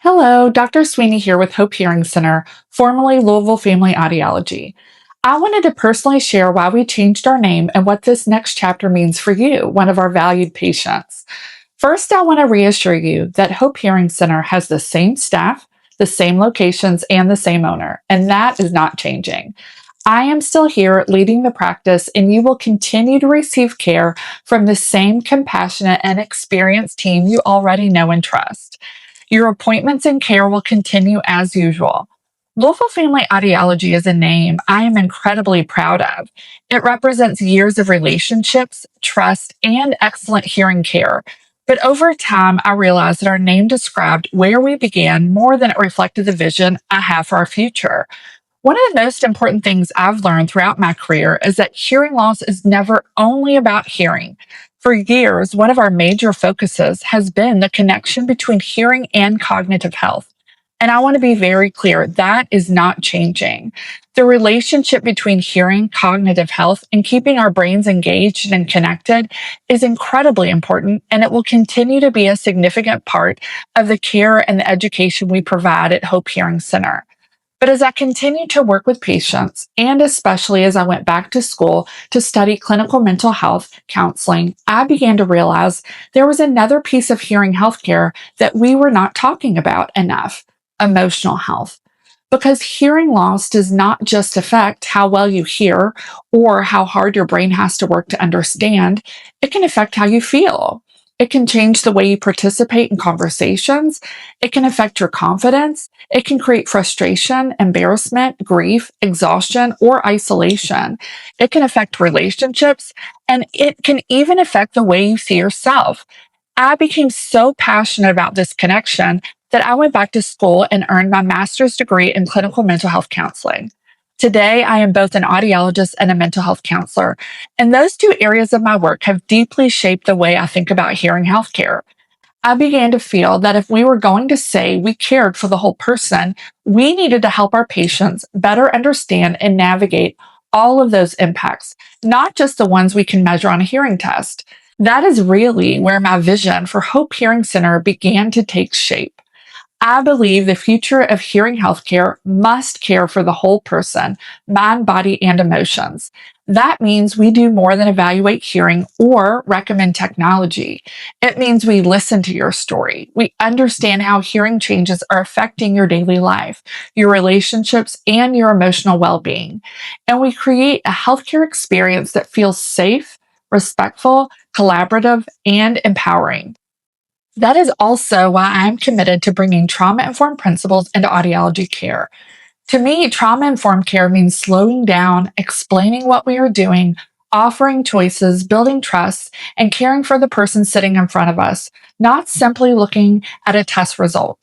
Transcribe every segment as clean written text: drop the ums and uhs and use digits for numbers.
Hello, Dr. Sweeney here with Hope Hearing Center, formerly Louisville Family Audiology. I wanted to personally share why we changed our name and what this next chapter means for you, one of our valued patients. First, I want to reassure you that Hope Hearing Center has the same staff, the same locations, and the same owner, and that is not changing. I am still here leading the practice, and you will continue to receive care from the same compassionate and experienced team you already know and trust. Your appointments and care will continue as usual. Louisville Family Audiology is a name I am incredibly proud of. It represents years of relationships, trust, and excellent hearing care. But over time, I realized that our name described where we began more than it reflected the vision I have for our future. One of the most important things I've learned throughout my career is that hearing loss is never only about hearing. For years, one of our major focuses has been the connection between hearing and cognitive health. And I want to be very clear that is not changing. The relationship between hearing, cognitive health, and keeping our brains engaged and connected is incredibly important, and it will continue to be a significant part of the care and the education we provide at Hope Hearing Center. But as I continued to work with patients, and especially as I went back to school to study clinical mental health counseling, I began to realize there was another piece of hearing healthcare that we were not talking about enough: emotional health. Because hearing loss does not just affect how well you hear or how hard your brain has to work to understand, it can affect how you feel. It can change the way you participate in conversations. It can affect your confidence. It can create frustration, embarrassment, grief, exhaustion, or isolation. It can affect relationships, and it can even affect the way you see yourself. I became so passionate about this connection that I went back to school and earned my master's degree in clinical mental health counseling. Today, I am both an audiologist and a mental health counselor, and those two areas of my work have deeply shaped the way I think about hearing healthcare. I began to feel that if we were going to say we cared for the whole person, we needed to help our patients better understand and navigate all of those impacts, not just the ones we can measure on a hearing test. That is really where my vision for Hope Hearing Center began to take shape. I believe the future of hearing healthcare must care for the whole person, mind, body, and emotions. That means we do more than evaluate hearing or recommend technology. It means we listen to your story. We understand how hearing changes are affecting your daily life, your relationships, and your emotional well-being. And we create a healthcare experience that feels safe, respectful, collaborative, and empowering. That is also why I'm committed to bringing trauma informed principles into audiology care. To me, trauma informed care means slowing down, explaining what we are doing, offering choices, building trust, and caring for the person sitting in front of us, not simply looking at a test result.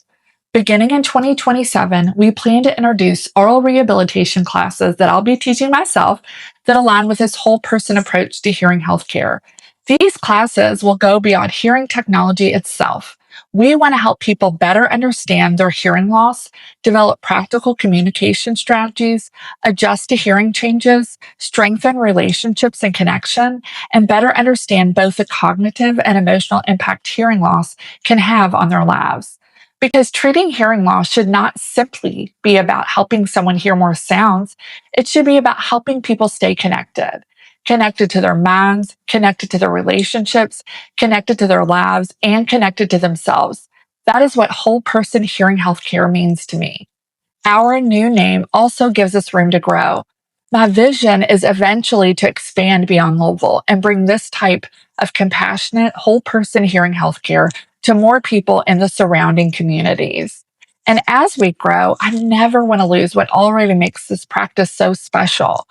Beginning in 2027, we plan to introduce oral rehabilitation classes that I'll be teaching myself that align with this whole person approach to hearing healthcare. These classes will go beyond hearing technology itself. We want to help people better understand their hearing loss, develop practical communication strategies, adjust to hearing changes, strengthen relationships and connection, and better understand both the cognitive and emotional impact hearing loss can have on their lives. Because treating hearing loss should not simply be about helping someone hear more sounds, it should be about helping people stay connected to their minds, connected to their relationships, connected to their lives, and connected to themselves. That is what whole person hearing healthcare means to me. Our new name also gives us room to grow. My vision is eventually to expand beyond Louisville and bring this type of compassionate, whole person hearing healthcare to more people in the surrounding communities. And as we grow, I never want to lose what already makes this practice so special.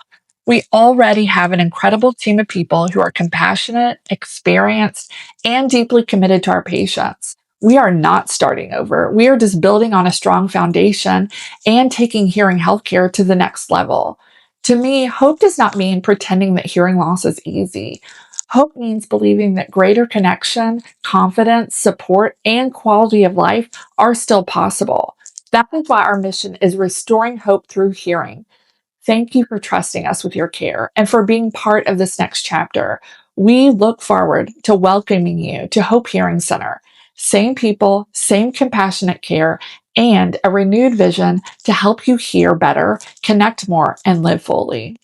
We already have an incredible team of people who are compassionate, experienced, and deeply committed to our patients. We are not starting over. We are just building on a strong foundation and taking hearing healthcare to the next level. To me, hope does not mean pretending that hearing loss is easy. Hope means believing that greater connection, confidence, support, and quality of life are still possible. That is why our mission is restoring hope through hearing. Thank you for trusting us with your care and for being part of this next chapter. We look forward to welcoming you to Hope Hearing Center. Same people, same compassionate care, and a renewed vision to help you hear better, connect more, and live fully.